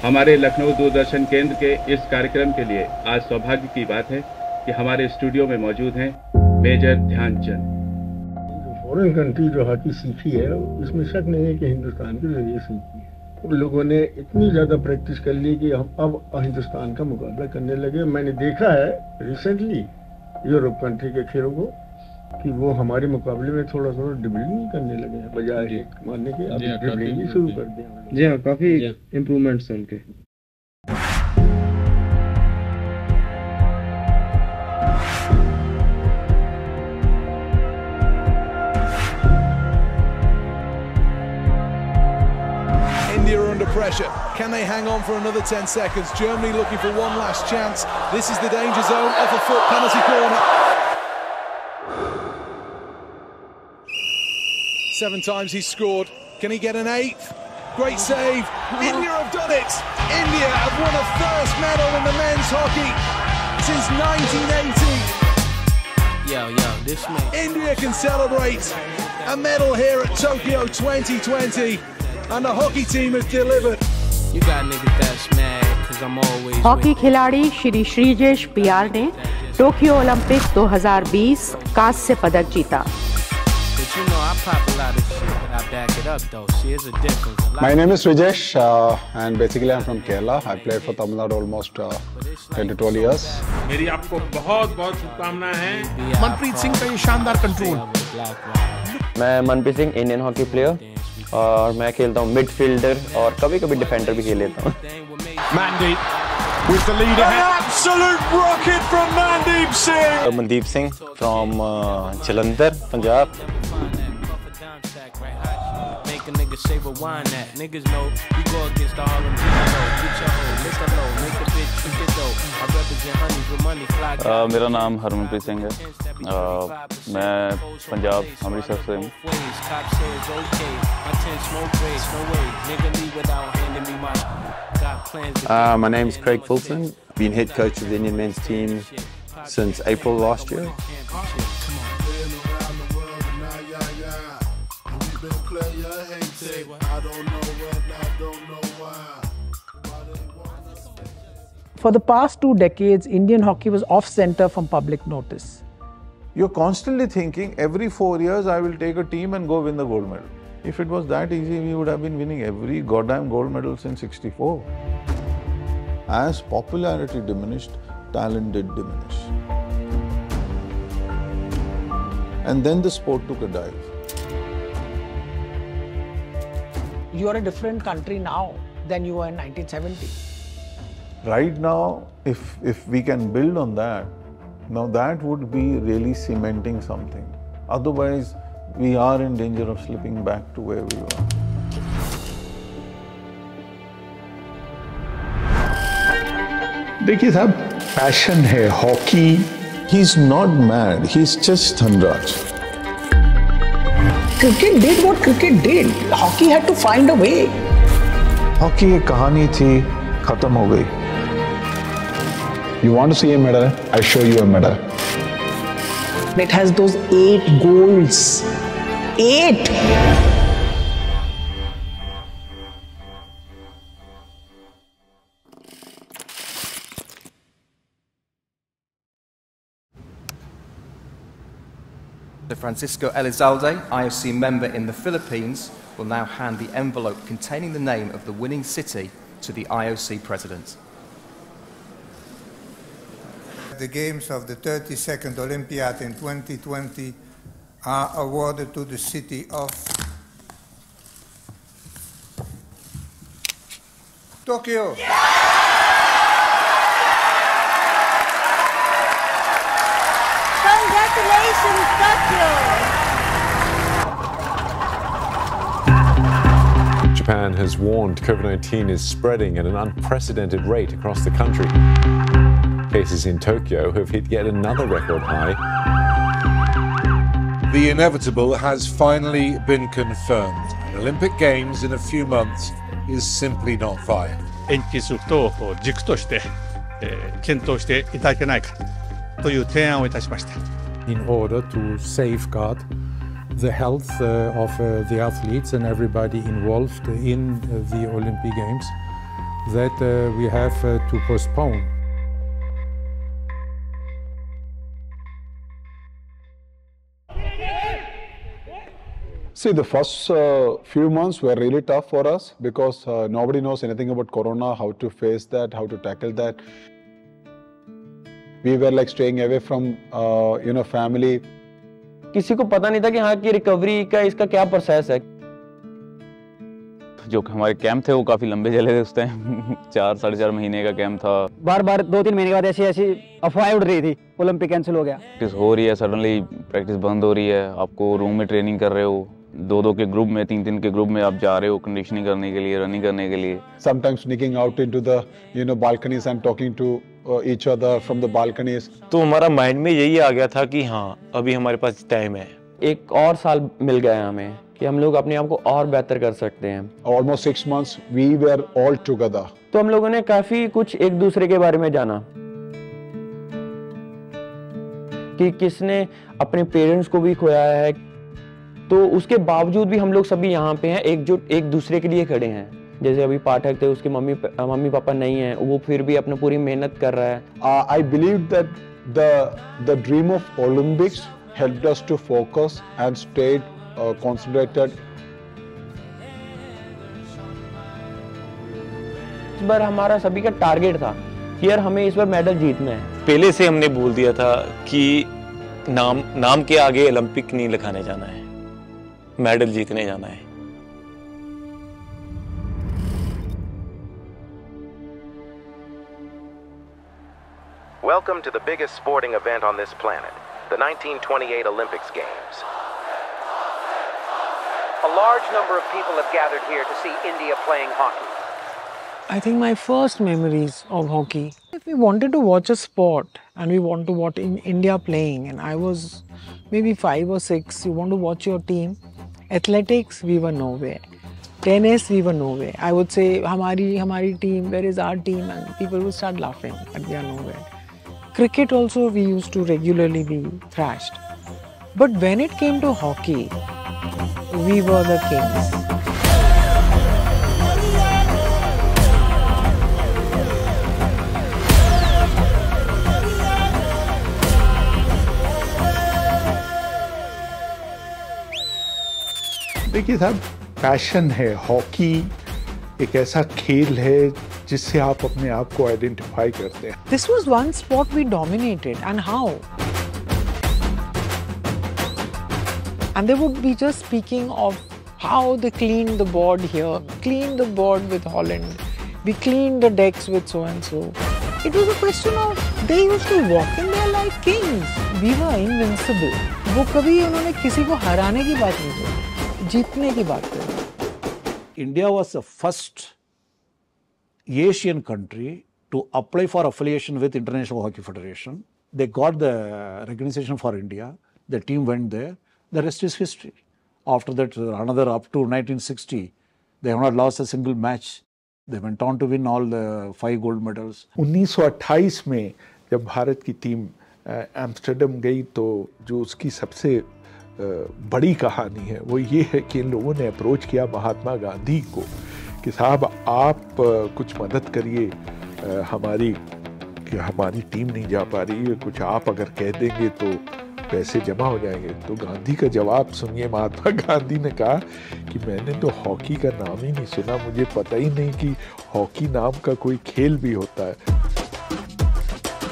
हमारे लखनऊ दूरदर्शन केंद्र के इस कार्यक्रम के लिए आज सौभाग्य की बात है कि हमारे स्टूडियो में मौजूद हैं मेजर ध्यानचंद। फॉरेन कंट्री जो हॉकी सीखी है इसमें शक नहीं है कि हिंदुस्तान के जरिए सीखी है। उन लोगों ने इतनी ज़्यादा प्रैक्टिस कर ली कि हम अब हिंदुस्तान का मुकाबला करने लगे। मैंने देखा है रिसेंटली यूरोप कंट्री के खेलों को कि वो हमारे मुकाबले में थोड़ा ड्रिबलिंग करने लगे हैं, बजाय मारने के अब ड्रिबलिंग भी शुरू कर दिया। जी हाँ, काफ़ी इम्प्रूवमेंट्स हैं उनके। India are under pressure. Can they hang on for another 10 seconds? Germany looking for one last chance. This is the danger zone, off a foot, penalty corner. 7 times he's scored. Can he get an 8th? Great save. India have done it. India have won a first medal in the men's hockey since 1980. This man. India can celebrate a medal here at Tokyo 2020. And the hockey team has delivered. You got niggas that's mad cause I'm always hockey खिलाड़ी श्री श्रीजेश पियाल ने Tokyo Olympic 2020 कांस्य पदक जीता। But you know I pop a lot of shit, but I back it up though. See, there's a difference. My name is Rijesh, and basically I'm from Kerala. I played for Tamil Nadu almost 10 to 12 years. मेरी आपको बहुत बहुत शुभकामनाएं हैं। मनप्रीत सिंह का ये शानदार control. मैं Manpreet Singh, Indian hockey player, और मैं खेलता हूँ मिडफील्डर और कभी-कभी डिफेंडर भी खेल लेता हूँ। Mandeep with the lead ahead. An absolute rocket from Mandeep Singh. Mandeep Singh from Jalandhar, Punjab. Make a nigga say rewind that. Niggas know we go against the Harlem Heat. Get your hoe, lick her low, make a bitch trick it though. I represent honey for money, fly guy. मेरा नाम हरमनप्रीत सिंह है। मैं पंजाब अमृतसर से हूँ। Cop says okay, my 10 smoke breaks, no way. Nigga leave without handing me my. Got plans. My name is Craig Fulton. Been head coach of the Indian men's team since April last year. For the past 2 decades, Indian hockey was off-center from public notice. You're constantly thinking, every 4 years I will take a team and go win the gold medal. If it was that easy, we would have been winning every goddamn gold medal since '64. As popularity diminished, talent did diminish. And then the sport took a dive. You are a different country now than you were in 1970. Right now, if we can build on that, now that would be really cementing something. Otherwise, we are in danger of slipping back to where we were. देखिए साहब, passion है hockey. He's not mad, he's just Dhanraj. Cricket did what cricket did. Hockey had to find a way. Hockey एक कहानी थी, खत्म हो गई। You want to see a medal? I show you a medal. It has those 8 goals. 8! Francisco Elizalde, IOC member in the Philippines, will now hand the envelope containing the name of the winning city to the IOC president. The games of the 32nd Olympiad in 2020 are awarded to the city of Tokyo. Congratulations, Tokyo! Japan has warned COVID-19 is spreading at an unprecedented rate across the country. Cases in Tokyo have hit yet another record high. The inevitable has finally been confirmed. Olympic Games in a few months is simply not viable. 延期することを軸として、検討していただけないかという提案をいたしました。In order to safeguard the health of the athletes and everybody involved in the Olympic Games, that we have to postpone. See, the first few months were really tough for us because nobody knows anything about Corona, how to face that, how to tackle that. We were like staying away from, family. किसी को पता नहीं था कि यहाँ की recovery का इसका क्या प्रोसेस है। जो हमारे कैंप थे वो काफी लंबे चले थे उस टाइम 4-4.5 महीने का कैंप था। बार-बार 2-3 महीने के बाद ऐसी अफवाहें उड़ रही थी, ओलंपिक कैंसिल हो गया। प्रैक्टिस हो रही है, सडनली प्रैक्टिस बंद हो रही है, आपको रूम में ट्रेनिंग कर रहे हो, 2-2 के ग्रुप में, 3-3 के ग्रुप में आप जा रहे हो कंडीशनिंग करने के लिए, रनिंग करने के लिए। Sometimes sneaking out into the balconies and talking to each other from the balconies. तो हमारा माइंड में यही आ गया था कि हाँ अभी हमारे पास टाइम है। एक और साल मिल गया हमें कि हम लोग अपने आप को और बेहतर कर सकते हैं। Almost 6 months we were all together. तो हम लोगों ने काफी कुछ एक दूसरे के बारे में जाना कि किसने अपने पेरेंट्स को भी खोया है, तो उसके बावजूद भी हम लोग सभी यहाँ पे हैं, एकजुट एक दूसरे के लिए खड़े हैं। जैसे अभी पाठक थे, उसके मम्मी पापा नहीं हैं, वो फिर भी अपना पूरी मेहनत कर रहा है। I believe that the dream of Olympics helped us to focus and stayed concentrated. इस बार हमारा सभी का टारगेट था कि यार हमें इस बार मेडल जीतना है। पहले से हमने बोल दिया था कि नाम के आगे ओलंपिक नहीं लिखाने जाना है, मेडल जीतने जाना है। Welcome to the biggest sporting event on this planet, the 1928 Olympics Games. A large number of people have gathered here to see India playing hockey. I think my first memories of hockey, if we wanted to watch a sport and we want to watch India playing, and I was maybe 5 or 6, you want to watch your team. Athletics, we were nowhere. Tennis, we were nowhere. I would say, hamari team, where is our team? And people would start laughing that we are nowhere. Cricket also, we used to regularly be thrashed. But when it came to hockey, we were the kings. देखिए साहब, passion है, hockey एक ऐसा खेल है जिससे आप अपने आप को आइडेंटिफाई करते हैं। This was one sport we dominated, and how? And they would be just speaking of how they cleaned the board here, cleaned the board with Holland, we cleaned the decks with so and so. It was a question of they used to walk in there like kings. We were invincible. वो कभी उन्होंने किसी को हराने की बात नहीं की, जीतने की बात करी। India was the first Asian country to apply for affiliation with International Hockey Federation. They got the recognition for India. The team went there. The rest is history. After that, another up to 1960, they have not lost a single match. They went on to win all the 5 gold medals. 1928 में जब भारत की team Amsterdam गई तो जो उसकी सबसे बड़ी कहानी है वो ये है कि इन लोगों ने अप्रोच किया महात्मा गांधी को कि साहब आप कुछ मदद करिए, हमारी टीम नहीं जा पा रही है, कुछ आप अगर कह देंगे तो पैसे जमा हो जाएंगे। तो गांधी का जवाब सुनिए, महात्मा गांधी ने कहा कि मैंने तो हॉकी का नाम ही नहीं सुना, मुझे पता ही नहीं कि हॉकी नाम का कोई खेल भी होता है।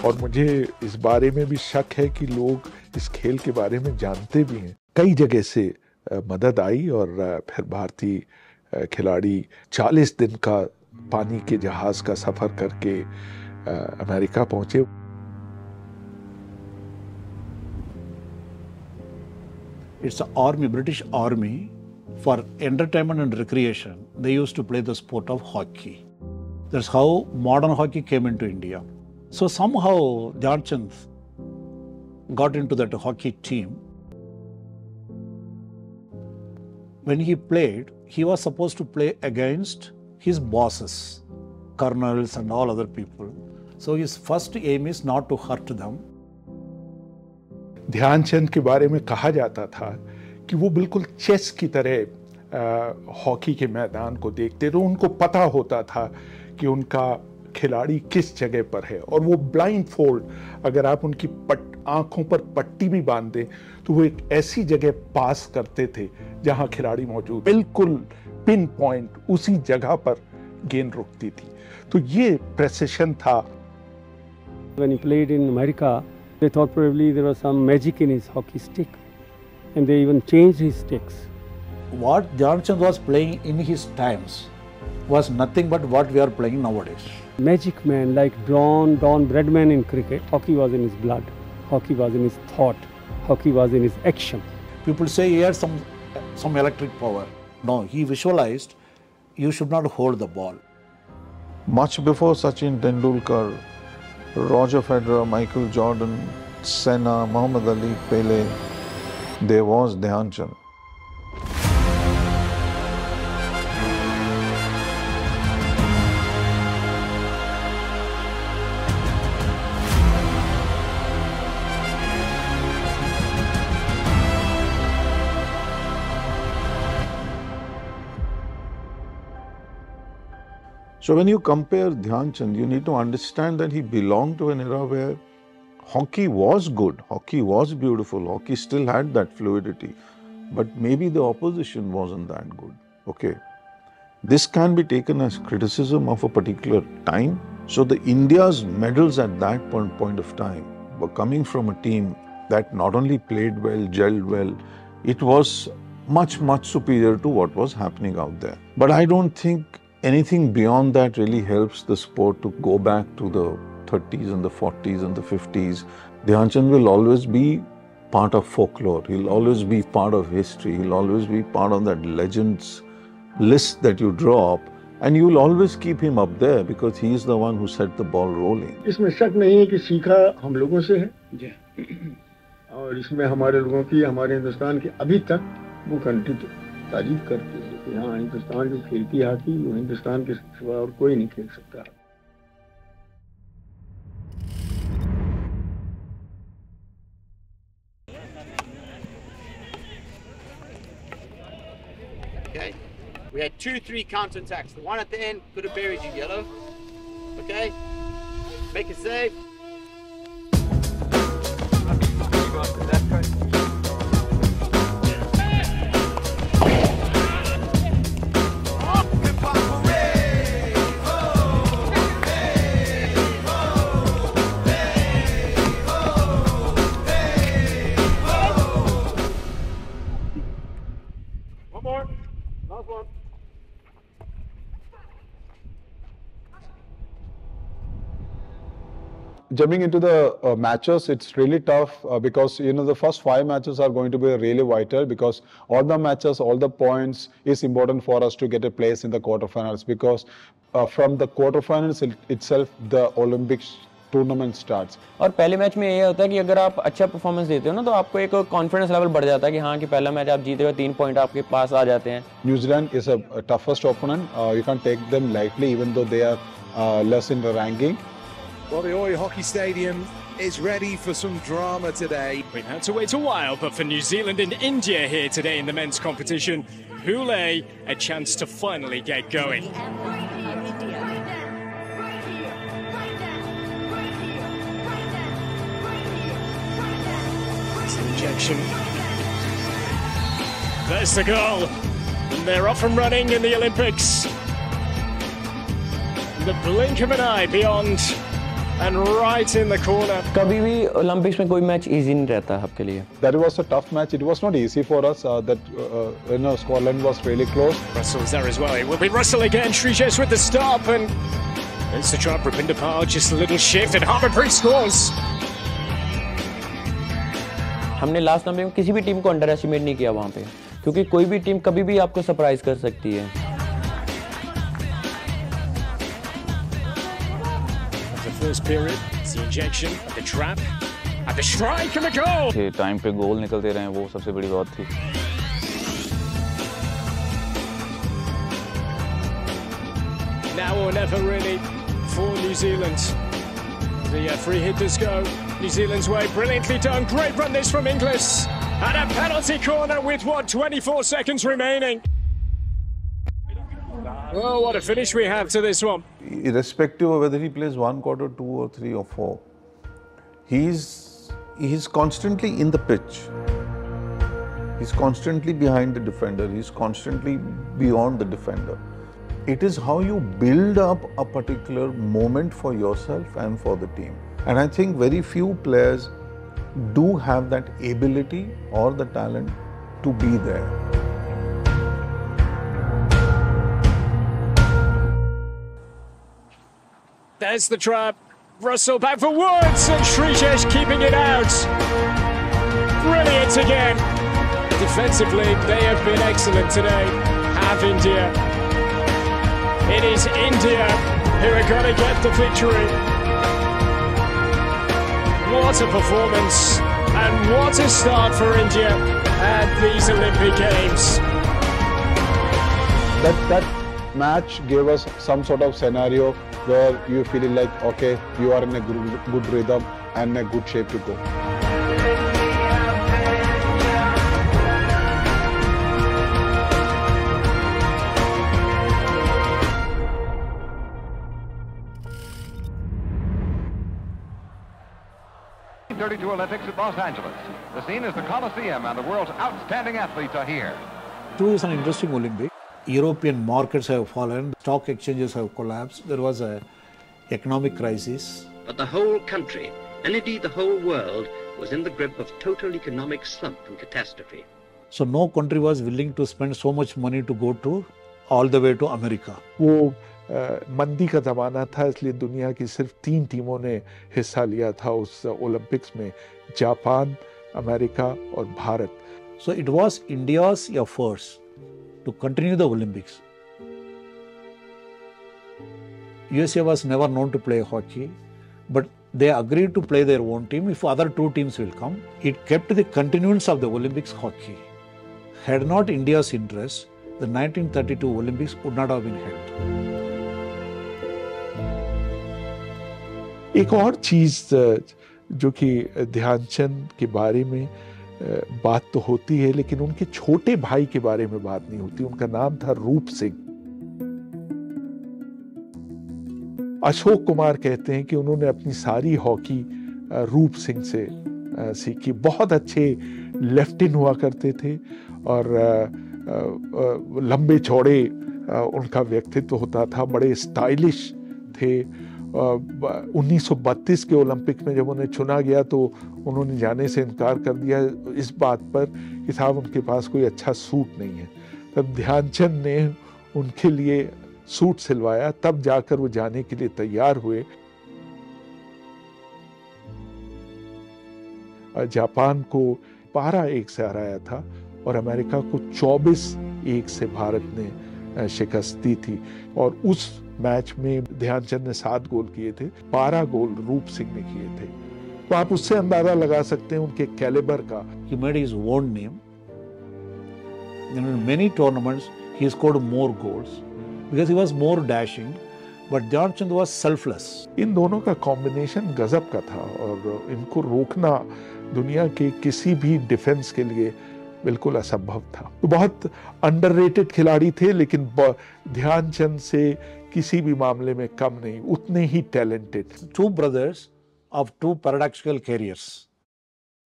और मुझे इस बारे में भी शक है कि लोग इस खेल के बारे में जानते भी हैं। कई जगह से मदद आई और फिर भारतीय खिलाड़ी 40 दिन का पानी के जहाज का सफर करके अमेरिका पहुंचे। It's the army, British Army, for entertainment and recreation. They used to play the sport of hockey. That's how modern hockey came into India. So somehow Dhyanchand got into that hockey team. When he played, he was supposed to play against his bosses, colonels and all other people. So his first aim is not to hurt them. Dhyanchand के बारे में कहा जाता था कि वो बिल्कुल chess की तरह हॉकी के मैदान को देखते थे। उनको पता होता था कि उनका खिलाड़ी किस जगह पर है, और वो ब्लाइंड फोल्ड, अगर आप उनकी आंखों पर पट्टी भी बांध दें तो वो एक ऐसी जगह पास करते थे जहां खिलाड़ी मौजूद, बिल्कुल पिन पॉइंट उसी जगह पर गेंद रुकती थी। तो ये प्रेसिशन था। When he played in America, they thought probably there was some magic in his hockey stick, and they even changed his sticks. What Dhyanchand's was playing in his times was nothing but what we are playing nowadays. Magic man, like Don Bradman in cricket. Hockey was in his blood. Hockey was in his thought. Hockey was in his action. People say he had some electric power. No, he visualized you should not hold the ball. Much before Sachin Tendulkar, Roger Federer, Michael Jordan, Senna, Muhammad Ali, Pele, there was Dhyanchand. So when you compare Dhyanchand, you need to understand that he belonged to an era where hockey was good, hockey was beautiful, hockey still had that fluidity, but maybe the opposition wasn't that good. Okay, this can be taken as criticism of a particular time. So the India's medals at that point of time were coming from a team that not only played well, gelled well, it was much superior to what was happening out there. But I don't think anything beyond that really helps the sport to go back to the 30s and the 40s and the 50s. Dhyanchand will always be part of folklore. He'll always be part of history. He'll always be part of that legends list that you draw up. And you'll always keep him up there because he is the one who set the ball rolling. इसमें शक नहीं है कि सीखा हम लोगों से है जी, और इसमें हमारे लोगों की, हमारे हिंदुस्तान की अभी तक वो कंट्री तारीफ करती है कि हाँ, हिंदुस्तान जो खेलती है हॉकी, वो हिंदुस्तान के सिवा और कोई नहीं खेल सकता। Okay, we had 2-3 counter-attacks. The one at the end could have buried you, Yellow. Okay, make a save. Jumping into the matches, it's really tough because the first 5 matches are going to be really vital because all the matches, all the points is important for us to get a place in the quarterfinals because from the quarterfinals itself the Olympics tournament starts. और पहले match में ये होता है कि अगर आप अच्छा परफॉर्मेंस देते हो ना तो आपको एक कॉन्फिडेंस लेवल बढ़ जाता है कि हाँ कि पहला मैच आप जीते हो, 3 पॉइंट आपके पास आ जाते हैं। New Zealand is a toughest opponent, you can take them lightly even though they are less in the ranking. Well, the Oi Hockey Stadium is ready for some drama today. We've had to wait a while, but for New Zealand and India here today in the men's competition, Hule a chance to finally get going. Injection. There's the goal. And they're off and running in the Olympics. The blink of an eye beyond and right in the corner. कभी भी Olympics में कोई match easy नहीं रहता आपके लिए। That was a tough match. It was not easy for us. Scotland was really close. Russell's there as well. It will be Russell again. Shriejes with the stop and it's the drop. Rupinder Pal just a little shift and Harbourpree scores. हमने last number में किसी भी team को under estimate नहीं किया वहाँ पे, क्योंकि कोई भी टीम कभी भी आपको सरप्राइज कर सकती है। The first period, the injection, the trap, and the strike and the goal. Time पे गोल निकलते रहे, वो सबसे बड़ी बात थी। Now or never really for New Zealand. The free hit does go New Zealand's way. Brilliantly done. Great run this from Inglis. And a penalty corner with 24 seconds remaining. Oh, what a finish we have to this one. Irrespective of whether he plays 1 quarter, 2 or 3 or 4, he's constantly in the pitch. He's constantly behind the defender. He's constantly beyond the defender. It is how you build up a particular moment for yourself and for the team. And I think very few players do have that ability or the talent to be there. There's the trap. Russell back for Woods, and Srijesh keeping it out. Brilliant again. Defensively, they have been excellent today. Have India. It is India who are going to get the victory. What a performance, and what a start for India at these Olympic Games. That match gave us some sort of scenario where you feel like, okay, you are in a good rhythm and a good shape to go. '32 Olympics at Los Angeles. The scene is the Coliseum, and the world's outstanding athletes are here. It was an interesting Olympic. European markets have fallen, stock exchanges have collapsed, there was an economic crisis. But the whole country, and indeed the whole world, was in the grip of total economic slump and catastrophe. So no country was willing to spend so much money to go to all the way to America. वो मंदी का ज़माना था, इसलिए दुनिया की सिर्फ 3 टीमों ने हिस्सा लिया था उस ओलंपिक्स में, जापान, अमेरिका और Bharat. So it was India's efforts to continue the Olympics. USA was never known to play hockey, but they agreed to play their own team if other 2 teams will come. It kept the continuance of the Olympics hockey. Had not India's interest, the 1932 Olympics would not have been held. एक और चीज़ जो कि ध्यानचंद के बारे में बात तो होती है, लेकिन उनके छोटे भाई के बारे में बात नहीं होती. उनका नाम था रूप सिंह. अशोक कुमार कहते हैं कि उन्होंने अपनी सारी हॉकी रूप सिंह से सीखी. बहुत अच्छे लेफ्ट इन हुआ करते थे और लंबे चौड़े उनका व्यक्तित्व होता था, बड़े स्टाइलिश थे. 1932 के ओलंपिक में जब उन्हें चुना गया तो उन्होंने जाने से इनकार कर दिया इस बात पर कि साहब उनके पास कोई अच्छा सूट नहीं है. तब ध्यानचंद ने उनके लिए सूट सिलवाया, तब जाकर वो जाने के लिए तैयार हुए. जापान को 12-1 से हराया था और अमेरिका को 24-1 से भारत ने शिकस्त दी थी. और उस मैच में ध्यानचंद ने 7 गोल किए थे, 12 गोल रूप सिंह ने किए थे. तो आप उससे अंदाजा लगा सकते हैं उनके कैलिबर का. He made his own name. In many tournaments, he scored more goals because he was more dashing. But Dhyanchand was selfless. इन दोनों का कॉम्बिनेशन गजब का था और इनको रोकना दुनिया के किसी भी डिफेंस के लिए बिल्कुल असंभव था. तो बहुत अंडररेटेड खिलाड़ी थे, लेकिन ध्यानचंद से किसी भी मामले में कम नहीं, उतने ही talented. 2 brothers of 2 paradoxical careers.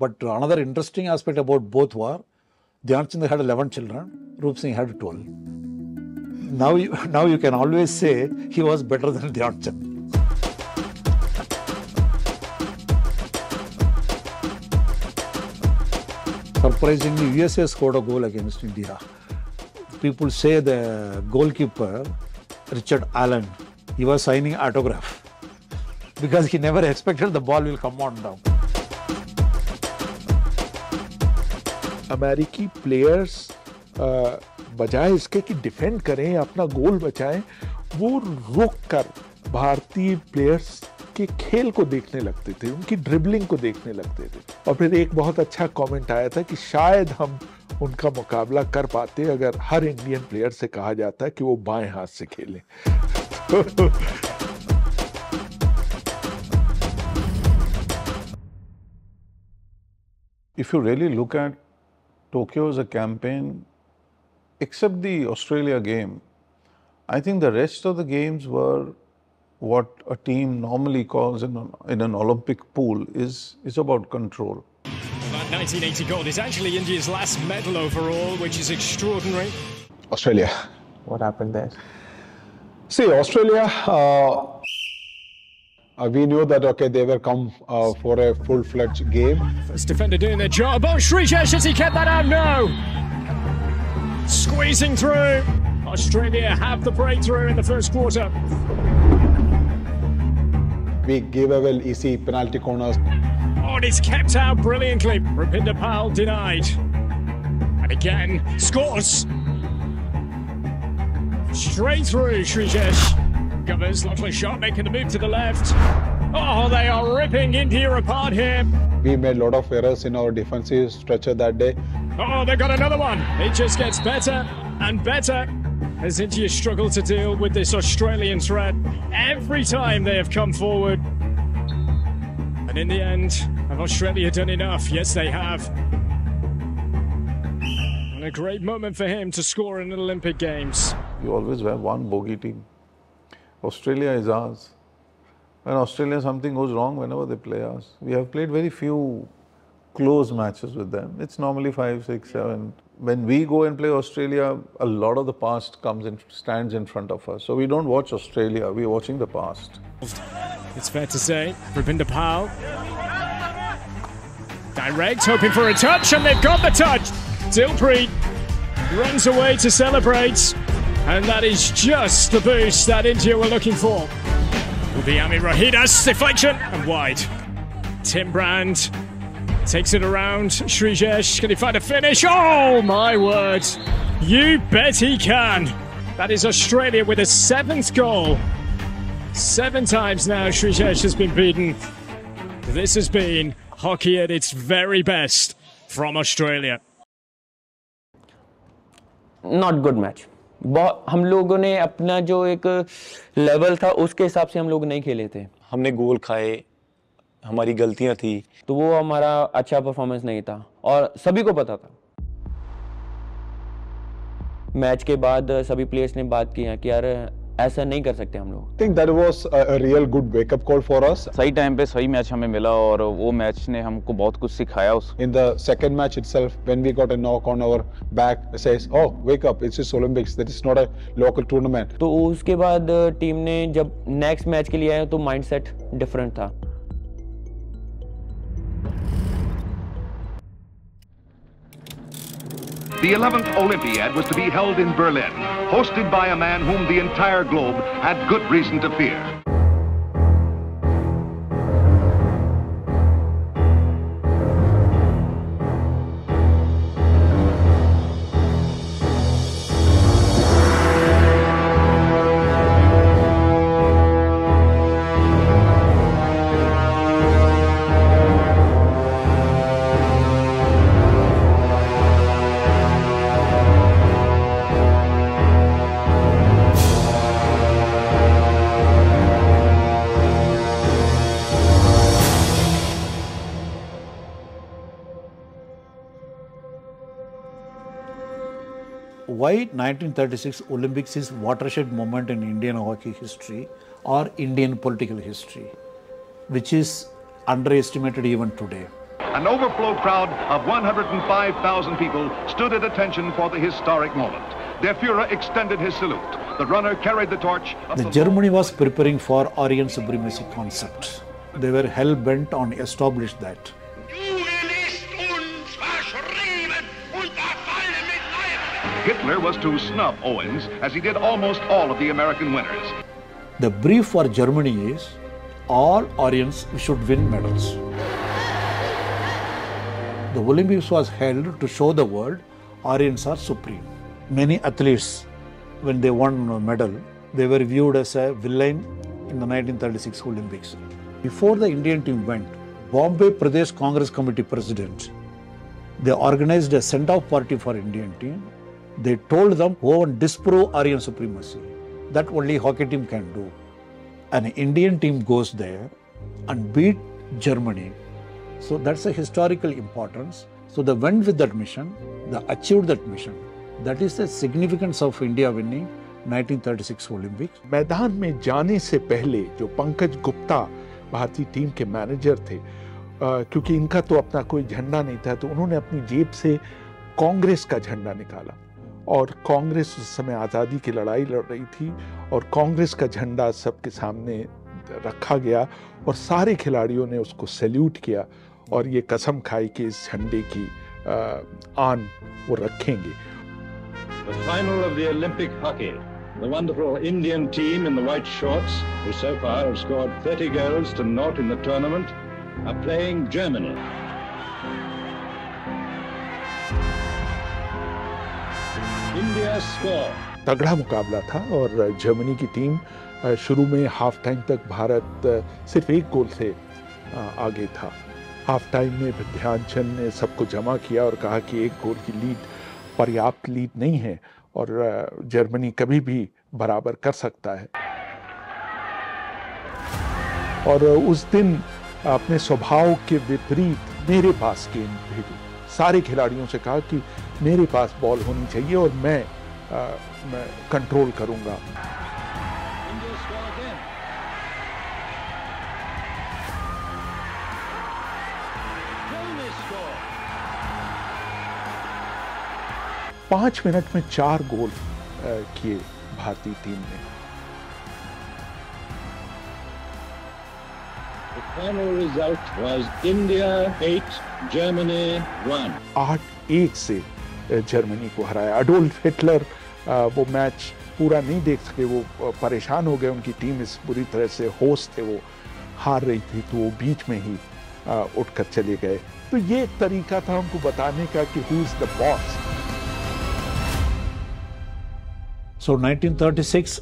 But another interesting aspect about both were Dhyanchand had 11 children, Roop Singh had 12. Now you can always say he was better than Dhyanchand. Surprisingly, USA scored a goal against India. People say the goalkeeper, Richard Allen, he was signing autograph because he never expected the ball will come on down. अमेरिकी players बजाय इसके कि defend करें, अपना गोल बचाएं, वो रुक कर भारतीय प्लेयर्स के खेल को देखने लगते थे, उनकी ड्रिबलिंग को देखने लगते थे. और फिर एक बहुत अच्छा कमेंट आया था कि शायद हम उनका मुकाबला कर पाते अगर हर इंडियन प्लेयर से कहा जाता कि वो बाएं हाथ से खेलें. If you really look at Tokyo as a campaign, except the Australia game, I think the rest of the games were what a team normally calls in an Olympic pool is about control. That 1980 gold is actually India's last medal overall, which is extraordinary. Australia. What happened there? See, Australia, we knew that, okay, they will come for a full-fledged game. First defender doing their job. Oh, Srijesh, has he kept that out? No! Squeezing through. Australia have the breakthrough in the first quarter. We gave away easy penalty corners. Oh, and it's kept out brilliantly. Rupinder Pal denied. And again, scores. Straight through, Srijesh. Covers, lovely shot, making the move to the left. Oh, they are ripping India apart here. We made a lot of errors in our defensive structure that day. Oh, they got another one. It just gets better and better as India struggle to deal with this Australian threat every time they have come forward. And in the end, have Australia done enough? Yes, they have. And a great moment for him to score in the Olympic Games. You always have one bogey team. Australia is ours. When Australia, something goes wrong whenever they play us. We have played very few close matches with them. It's normally 5, 6, 7. When we go and play Australia, a lot of the past stands in front of us. So we don't watch Australia, we're watching the past. It's fair to say, Rupinder Pal. Direct, hoping for a touch, and they've got the touch. Dilpreet runs away to celebrate. And that is just the boost that India were looking for. Will be Ami Rohidas, deflection, and wide. Tim Brand takes it around. Srijesh, can he find a finish? Oh, my word. You bet he can. That is Australia with a 7th goal. 7 times now Srijesh has been beaten. This has been hockey at its very best from Australia. Not good match. हम लोगों ने अपना जो एक level था उसके हिसाब से हम लोग नहीं खेले थे. हमने गोल खाए, हमारी गलतियां थी, तो वो हमारा अच्छा परफॉर्मेंस नहीं था और सभी को पता था. मैच के बाद सभी प्लेयर्स ने बात की कि यार ऐसा नहीं कर सकते हम लोग. I think that was a real good wake up call for us. सही टाइम पे सही मैच हमें मिला और वो मैच ने हमको बहुत कुछ सिखाया. In the second match itself, when we got a knock on our back, it says, "Oh, wake up! It's just Olympics. That is not a local tournament." तो उसके बाद टीम ने जब नेक्स्ट मैच के लिए आया तो माइंडसेट डिफरेंट था. The 11th Olympiad was to be held in Berlin, hosted by a man whom the entire globe had good reason to fear. Why 1936 Olympics is watershed moment in Indian hockey history or Indian political history, which is underestimated even today. An overflow crowd of 105,000 people stood at attention for the historic moment. Der Führer extended his salute. The runner carried the torch. The Germany was preparing for Aryan supremacy concept. They were hell-bent on establish that. Hitler was to snub Owens, as he did almost all of the American winners. The brief for Germany is, all Aryans should win medals. The Olympics was held to show the world Aryans are supreme. Many athletes, when they won a medal, they were viewed as a villain in the 1936 Olympics. Before the Indian team went, Bombay Pradesh Congress Committee president, they organized a send-off party for Indian team. They told them, go and disprove Aryan supremacy. That only hockey team can do. An Indian team goes there and beat Germany. So that's a historical importance. So they went with that mission, they achieved that mission. That is the significance of India winning 1936 Olympics. मैदान में जाने से पहले जो पंकज गुप्ता भारतीय team के manager थे, क्योंकि इनका तो अपना कोई झंडा नहीं था, तो उन्होंने अपनी जेब से कांग्रेस का झंडा निकाला और कांग्रेस उस समय आज़ादी की लड़ाई लड़ रही थी और कांग्रेस का झंडा सबके सामने रखा गया और सारे खिलाड़ियों ने उसको सैल्यूट किया और ये कसम खाई कि इस झंडे की आन वो रखेंगे। The final of the Olympic hockey. The wonderful Indian team in the white shorts, who so far have scored 30 goals to 0 in the tournament, are playing Germany. India score. तगड़ा मुकाबला था और जर्मनी की टीम शुरू में half time तक भारत सिर्फ 1 गोल से आगे था। हाफ टाइम में ध्यानचंद ने सबको जमा किया और कहा कि 1 गोल की लीड पर्याप्त लीड नहीं है और जर्मनी कभी भी बराबर कर सकता है। और उस दिन अपने स्वभाव के विपरीत मेरे पास गेंद भेजी। सारे खिलाड़ियों से कहा कि मेरे पास बॉल होनी चाहिए और मैं कंट्रोल करूंगा। पाँच मिनट में 4 गोल किए भारतीय टीम ने। The final result was India 8, Germany 1. 8-1 से जर्मनी को हराया। अडोल्फ हिटलर वो मैच पूरा नहीं देख सके, वो परेशान हो गए। उनकी टीम इस बुरी तरह से होश थे, वो हार रही थी, तो वो बीच में ही उठकर चले गए। तो ये एक तरीका था उनको बताने का कि who is the boss. So 1936,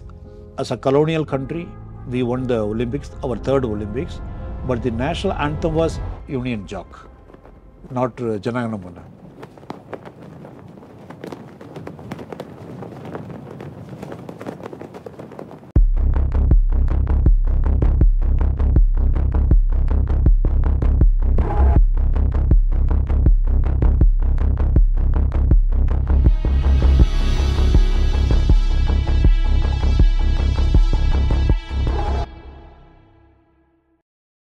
as a colonial country, we won the Olympics, our 3rd Olympics, but the national anthem was Union Jack, not Jana Gana Mana.